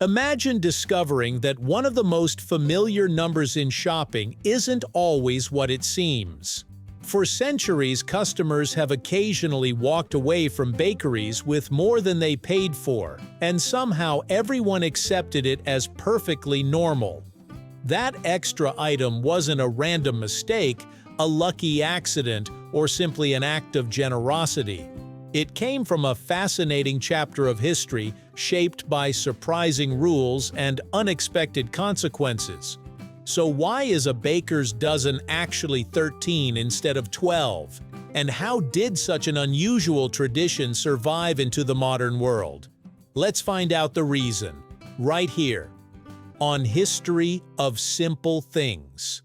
Imagine discovering that one of the most familiar numbers in shopping isn't always what it seems. For centuries, customers have occasionally walked away from bakeries with more than they paid for, and somehow everyone accepted it as perfectly normal. That extra item wasn't a random mistake, a lucky accident, or simply an act of generosity. It came from a fascinating chapter of history shaped by surprising rules and unexpected consequences. So why is a baker's dozen actually 13 instead of 12? And how did such an unusual tradition survive into the modern world? Let's find out the reason, right here, on History of Simple Things.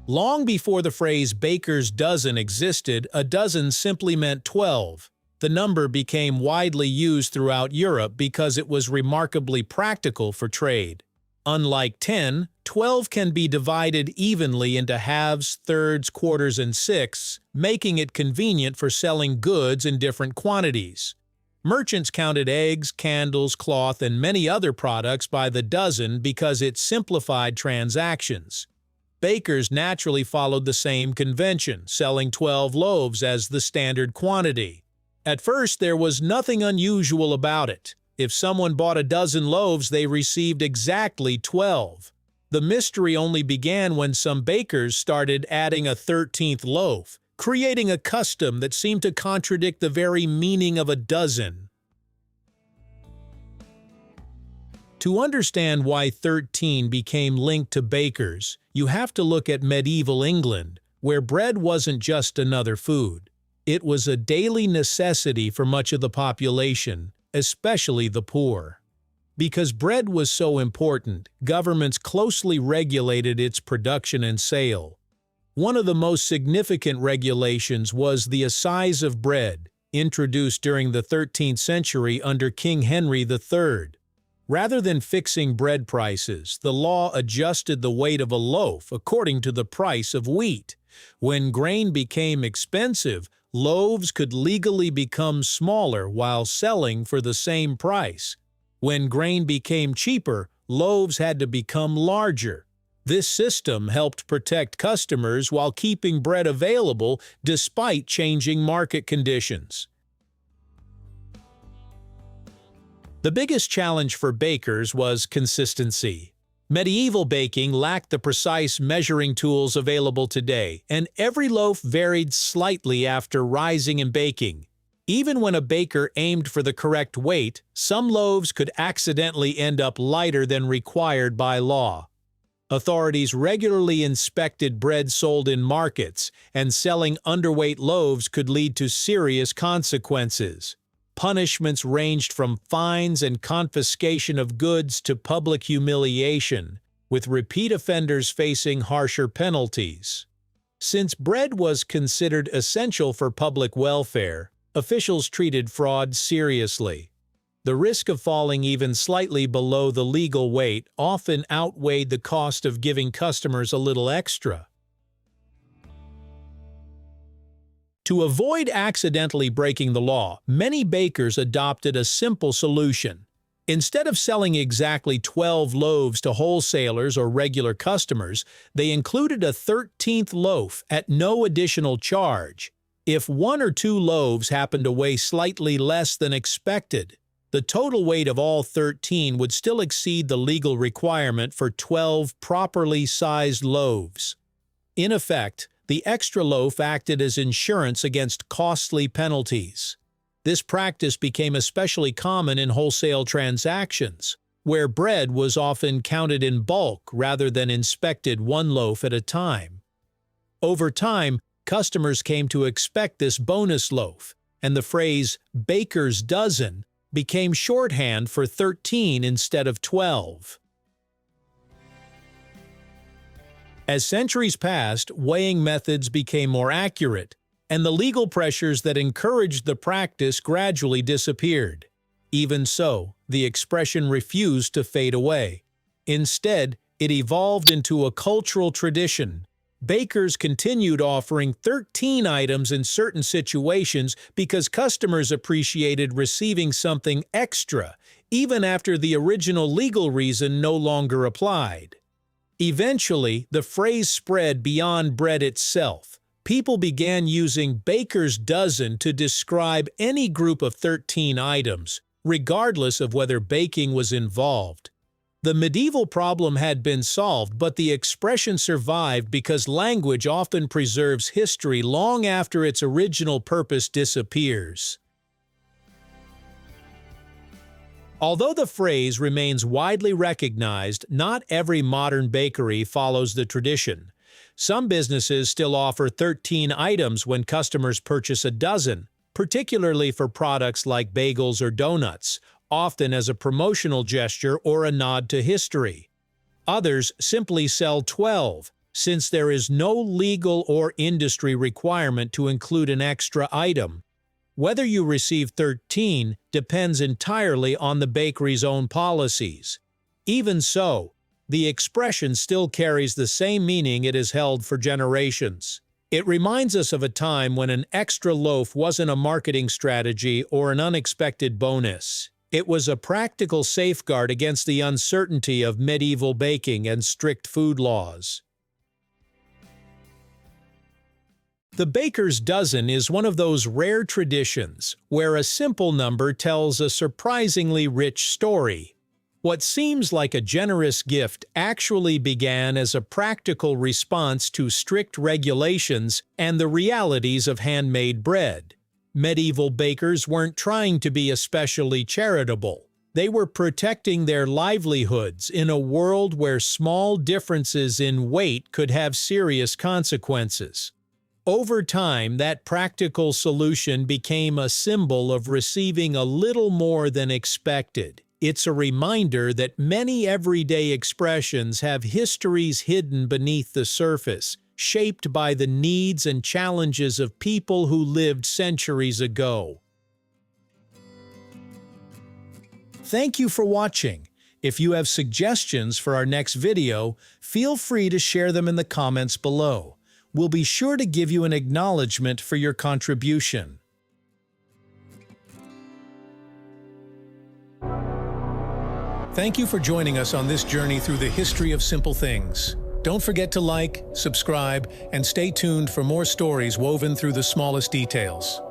Long before the phrase baker's dozen existed, a dozen simply meant 12. The number became widely used throughout Europe because it was remarkably practical for trade. Unlike 10, 12 can be divided evenly into halves, thirds, quarters, and sixths, making it convenient for selling goods in different quantities. Merchants counted eggs, candles, cloth, and many other products by the dozen because it simplified transactions. Bakers naturally followed the same convention, selling 12 loaves as the standard quantity. At first, there was nothing unusual about it. If someone bought a dozen loaves, they received exactly 12. The mystery only began when some bakers started adding a 13th loaf, creating a custom that seemed to contradict the very meaning of a dozen. To understand why 13 became linked to bakers, you have to look at medieval England, where bread wasn't just another food. It was a daily necessity for much of the population, especially the poor. Because bread was so important, governments closely regulated its production and sale. One of the most significant regulations was the assize of bread, introduced during the 13th century under King Henry III. Rather than fixing bread prices, the law adjusted the weight of a loaf according to the price of wheat. When grain became expensive, loaves could legally become smaller while selling for the same price. When grain became cheaper, loaves had to become larger. This system helped protect customers while keeping bread available despite changing market conditions. The biggest challenge for bakers was consistency. Medieval baking lacked the precise measuring tools available today, and every loaf varied slightly after rising and baking. Even when a baker aimed for the correct weight, some loaves could accidentally end up lighter than required by law. Authorities regularly inspected bread sold in markets, and selling underweight loaves could lead to serious consequences. Punishments ranged from fines and confiscation of goods to public humiliation, with repeat offenders facing harsher penalties. Since bread was considered essential for public welfare, officials treated fraud seriously. The risk of falling even slightly below the legal weight often outweighed the cost of giving customers a little extra. To avoid accidentally breaking the law, many bakers adopted a simple solution. Instead of selling exactly 12 loaves to wholesalers or regular customers, they included a 13th loaf at no additional charge. If one or two loaves happened to weigh slightly less than expected, the total weight of all 13 would still exceed the legal requirement for 12 properly sized loaves. In effect, the extra loaf acted as insurance against costly penalties. This practice became especially common in wholesale transactions, where bread was often counted in bulk rather than inspected one loaf at a time. Over time, customers came to expect this bonus loaf, and the phrase "baker's dozen" became shorthand for 13 instead of 12. As centuries passed, weighing methods became more accurate, and the legal pressures that encouraged the practice gradually disappeared. Even so, the expression refused to fade away. Instead, it evolved into a cultural tradition. Bakers continued offering 13 items in certain situations because customers appreciated receiving something extra, even after the original legal reason no longer applied. Eventually, the phrase spread beyond bread itself. People began using baker's dozen to describe any group of 13 items, regardless of whether baking was involved. The medieval problem had been solved, but the expression survived because language often preserves history long after its original purpose disappears. Although the phrase remains widely recognized, not every modern bakery follows the tradition. Some businesses still offer 13 items when customers purchase a dozen, particularly for products like bagels or donuts, often as a promotional gesture or a nod to history. Others simply sell 12, since there is no legal or industry requirement to include an extra item. Whether you receive 13 depends entirely on the bakery's own policies. Even so, the expression still carries the same meaning it has held for generations. It reminds us of a time when an extra loaf wasn't a marketing strategy or an unexpected bonus. It was a practical safeguard against the uncertainty of medieval baking and strict food laws. The baker's dozen is one of those rare traditions where a simple number tells a surprisingly rich story. What seems like a generous gift actually began as a practical response to strict regulations and the realities of handmade bread. Medieval bakers weren't trying to be especially charitable. They were protecting their livelihoods in a world where small differences in weight could have serious consequences. Over time, that practical solution became a symbol of receiving a little more than expected. It's a reminder that many everyday expressions have histories hidden beneath the surface, shaped by the needs and challenges of people who lived centuries ago. Thank you for watching. If you have suggestions for our next video, feel free to share them in the comments below. We'll be sure to give you an acknowledgement for your contribution. Thank you for joining us on this journey through the history of simple things. Don't forget to like, subscribe, and stay tuned for more stories woven through the smallest details.